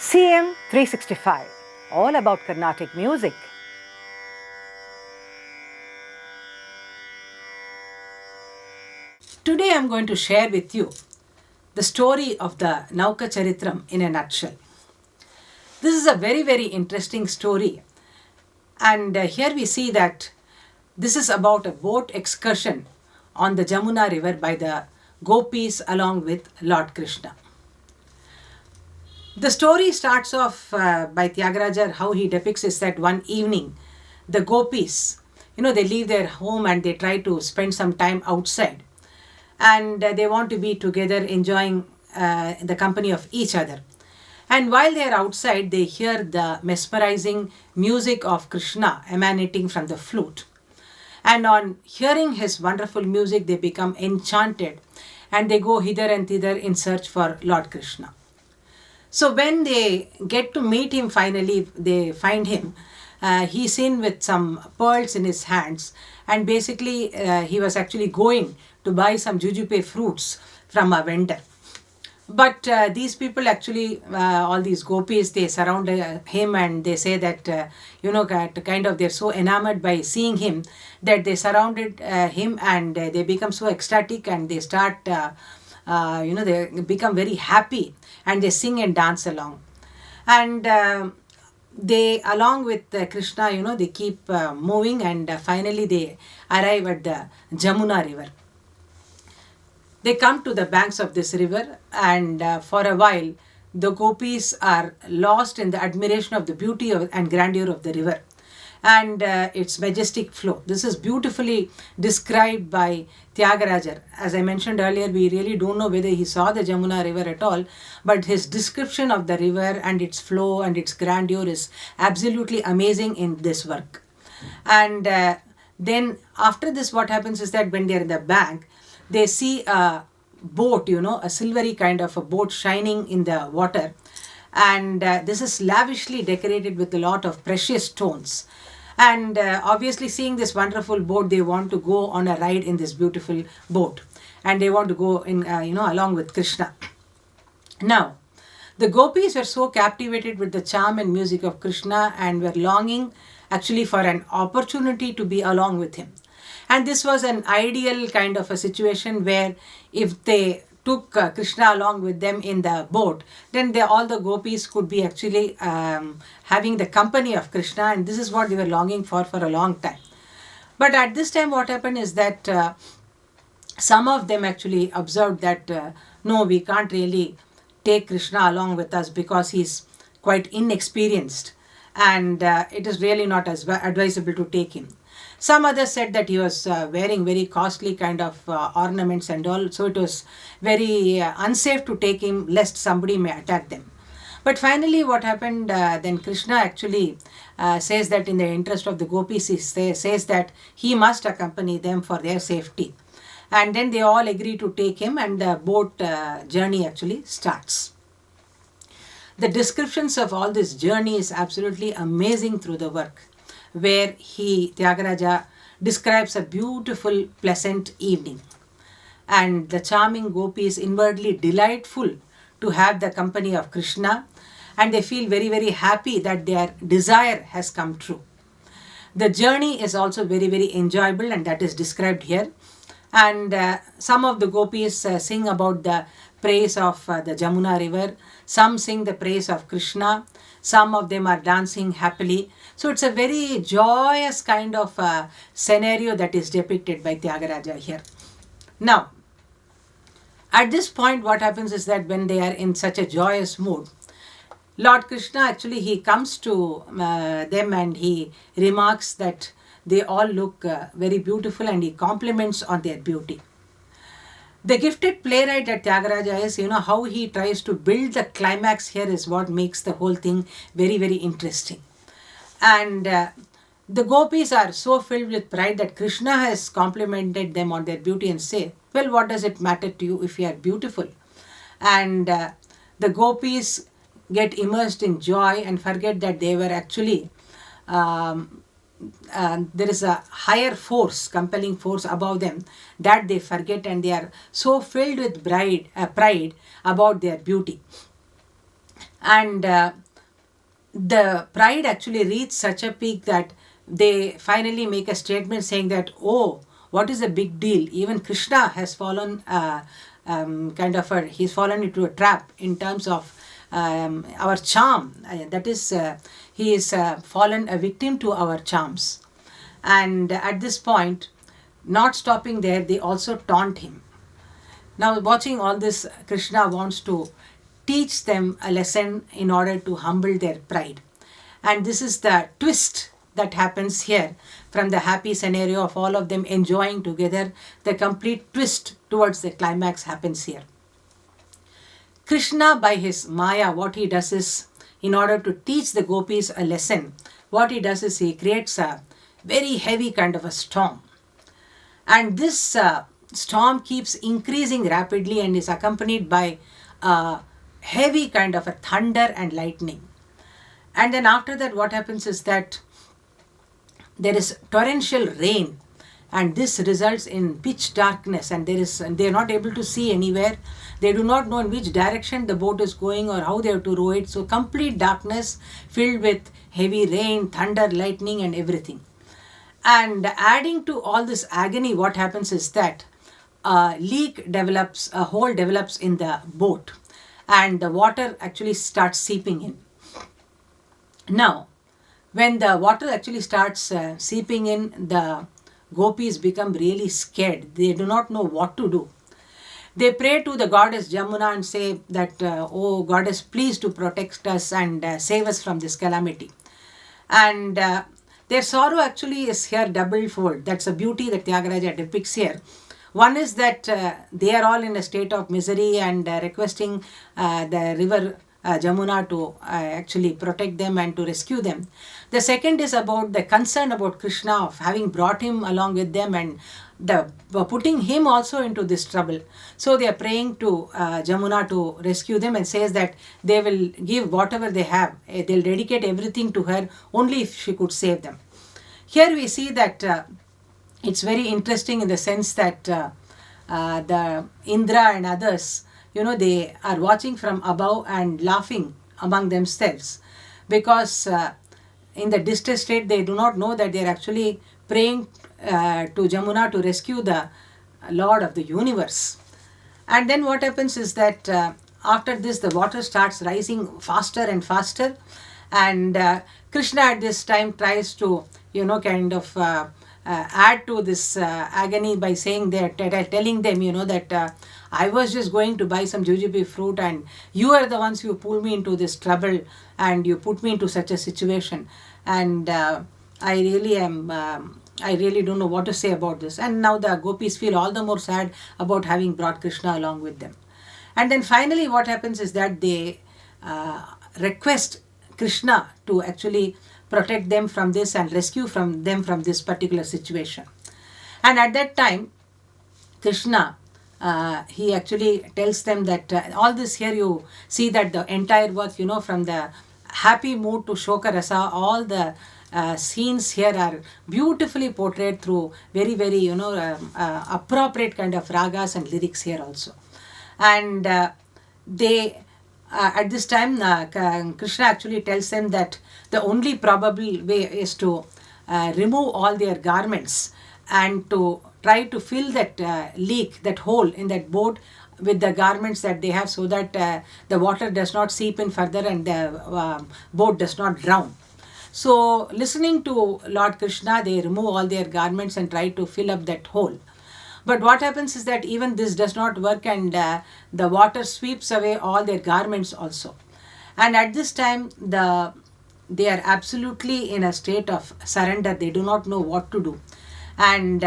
CM 365, all about Carnatic music. Today I am going to share with you the story of the Nauka Charithram in a nutshell. This is a very interesting story, and here we see that this is about a boat excursion on the Jamuna river by the gopis along with Lord Krishna. The story starts off by Tyagaraja. How he depicts is that one evening the gopis, they leave their home and they try to spend some time outside, and they want to be together enjoying the company of each other. And while they are outside, they hear the mesmerizing music of Krishna emanating from the flute. And on hearing his wonderful music, they become enchanted and they go hither and thither in search for Lord Krishna. So when they get to meet him finally, they find him. He's seen with some pearls in his hands, and basically he was actually going to buy some jujube fruits from a vendor. But these people actually, all these gopis, they surround him and they say that, they're so enamored by seeing him that they surrounded him, and they become so ecstatic and they start, they become very happy and they sing and dance along. And they, along with Krishna, they keep moving, and finally they arrive at the Jamuna river. They come to the banks of this river, and for a while the gopis are lost in the admiration of the beauty and grandeur of the river and its majestic flow. This is beautifully described by Tyagaraja. As I mentioned earlier, we really don't know whether he saw the Jamuna river at all, but his description of the river and its flow and its grandeur is absolutely amazing in this work. And then after this, what happens is that when they're in the bank, they see a boat, a silvery kind of a boat shining in the water, and this is lavishly decorated with a lot of precious stones. And obviously, seeing this wonderful boat, they want to go on a ride in this beautiful boat, and they want to go in, along with Krishna. Now, the gopis were so captivated with the charm and music of Krishna and were longing actually for an opportunity to be along with him. And this was an ideal kind of a situation where if they took Krishna along with them in the boat, then all the gopis could be actually having the company of Krishna, and this is what they were longing for a long time. But at this time, what happened is that some of them actually observed that no, we can't really take Krishna along with us because he's quite inexperienced, and it is really not as advisable to take him. Some others said that he was wearing very costly kind of ornaments and all, so it was very unsafe to take him lest somebody may attack them. But finally what happened, then Krishna actually says that in the interest of the gopis, he says that he must accompany them for their safety. And then they all agree to take him, and the boat journey actually starts. The descriptions of all this journey is absolutely amazing through the work, where Tyagaraja describes a beautiful, pleasant evening. And the charming gopis inwardly delightful to have the company of Krishna, and they feel very happy that their desire has come true. The journey is also very enjoyable, and that is described here. And some of the gopis sing about the praise of the Jamuna river. Some sing the praise of Krishna. Some of them are dancing happily. So it's a very joyous kind of scenario that is depicted by Tyagaraja here. Now, at this point, what happens is that when they are in such a joyous mood, Lord Krishna actually, he comes to them and he remarks that they all look very beautiful, and he compliments on their beauty. The gifted playwright that Tyagaraja is, how he tries to build the climax here is what makes the whole thing very interesting. And the gopis are so filled with pride that Krishna has complimented them on their beauty and say, well, what does it matter to you if you are beautiful? And the gopis get immersed in joy and forget that they were actually there is a higher force, compelling force above them, that they forget, and they are so filled with pride about their beauty. And the pride actually reached such a peak that they finally make a statement saying that, oh, what is a big deal? Even Krishna has fallen he's fallen into a trap in terms of our charm. That is, he is fallen a victim to our charms. And at this point, not stopping there, they also taunt him. Now, watching all this, Krishna wants to teach them a lesson in order to humble their pride. And this is the twist that happens here from the happy scenario of all of them enjoying together. The complete twist towards the climax happens here. Krishna, by his Maya, what he does is, in order to teach the gopis a lesson, what he does is he creates a very heavy kind of a storm. And this storm keeps increasing rapidly and is accompanied by a heavy kind of a thunder and lightning. And then after that, what happens is that there is torrential rain, and this results in pitch darkness, and they are not able to see anywhere. They do not know in which direction the boat is going or how they have to row it. So complete darkness filled with heavy rain, thunder, lightning and everything. And adding to all this agony, what happens is that a leak develops, a hole develops in the boat, and the water actually starts seeping in. Now, when the water actually starts seeping in, the gopis become really scared. They do not know what to do. They pray to the goddess Jamuna and say that, oh goddess, please to protect us and save us from this calamity. And their sorrow actually is here double-fold. That's a beauty that Tyagaraja depicts here. One is that they are all in a state of misery and requesting the river Jamuna to actually protect them and to rescue them. The second is about the concern about Krishna of having brought him along with them and putting him also into this trouble. So they are praying to Jamuna to rescue them and says that they will give whatever they have. They'll dedicate everything to her only if she could save them. Here we see that it's very interesting in the sense that the Indra and others, they are watching from above and laughing among themselves, because in the distressed state they do not know that they are actually praying to Jamuna to rescue the Lord of the universe. And then what happens is that after this the water starts rising faster and faster, and Krishna at this time tries to add to this agony by saying that, telling them, that I was just going to buy some jujube fruit and you are the ones who pulled me into this trouble and you put me into such a situation, and I really don't know what to say about this. And now the gopis feel all the more sad about having brought Krishna along with them. And then finally what happens is that they request Krishna to actually protect them from this and rescue them from this particular situation. And at that time, Krishna, he actually tells them that all this here, you see that the entire work, from the happy mood to Shoka Rasa, all the scenes here are beautifully portrayed through very, very, appropriate kind of ragas and lyrics here also. And at this time, Krishna actually tells them that the only probable way is to remove all their garments and to try to fill that leak, that hole in that boat with the garments that they have, so that the water does not seep in further and the boat does not drown. So listening to Lord Krishna, they remove all their garments and try to fill up that hole. But what happens is that even this does not work, and the water sweeps away all their garments also. And at this time, they are absolutely in a state of surrender. They do not know what to do. And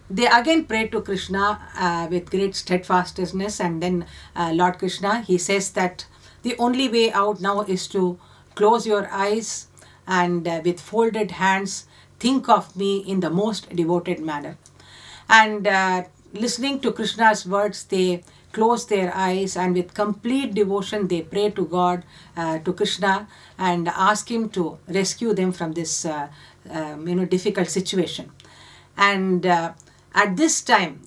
they again pray to Krishna with great steadfastness. And then Lord Krishna, he says that the only way out now is to close your eyes and with folded hands think of me in the most devoted manner. And listening to Krishna's words, they close their eyes and with complete devotion they pray to God, to Krishna, and ask him to rescue them from this difficult situation. And at this time,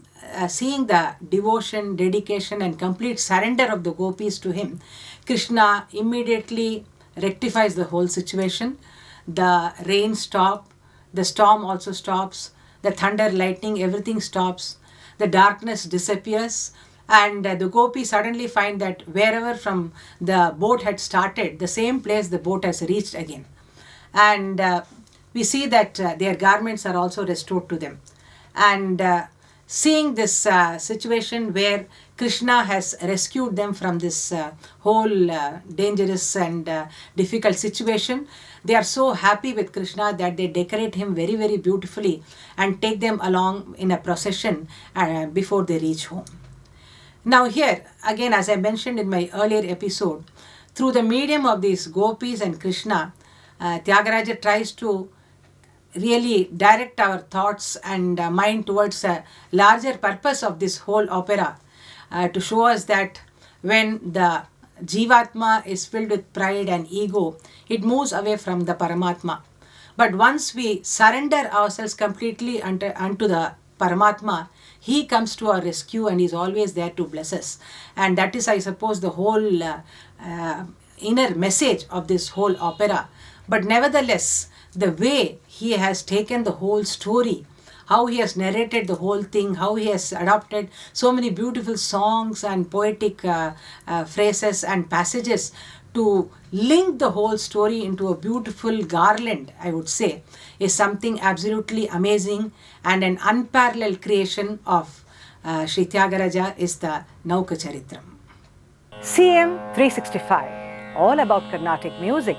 seeing the devotion, dedication, and complete surrender of the gopis to him, Krishna immediately rectifies the whole situation. The rain stops, the storm also stops, the thunder, lightning, everything stops, the darkness disappears, and the gopis suddenly find that wherever from the boat had started, the same place the boat has reached again. And we see that their garments are also restored to them. And seeing this situation where Krishna has rescued them from this whole dangerous and difficult situation, they are so happy with Krishna that they decorate him very, very beautifully and take them along in a procession before they reach home. Now here, again, as I mentioned in my earlier episode, through the medium of these gopis and Krishna, Tyagaraja tries to really direct our thoughts and mind towards a larger purpose of this whole opera, to show us that when the Jivatma is filled with pride and ego, it moves away from the Paramatma. But once we surrender ourselves completely unto the Paramatma, he comes to our rescue and is always there to bless us. And that is, I suppose, the whole inner message of this whole opera. But nevertheless, the way he has taken the whole story, how he has narrated the whole thing, how he has adopted so many beautiful songs and poetic phrases and passages to link the whole story into a beautiful garland, I would say, is something absolutely amazing, and an unparalleled creation of Sri Tyagaraja is the Nauka Charithram. CM 365, all about Carnatic music.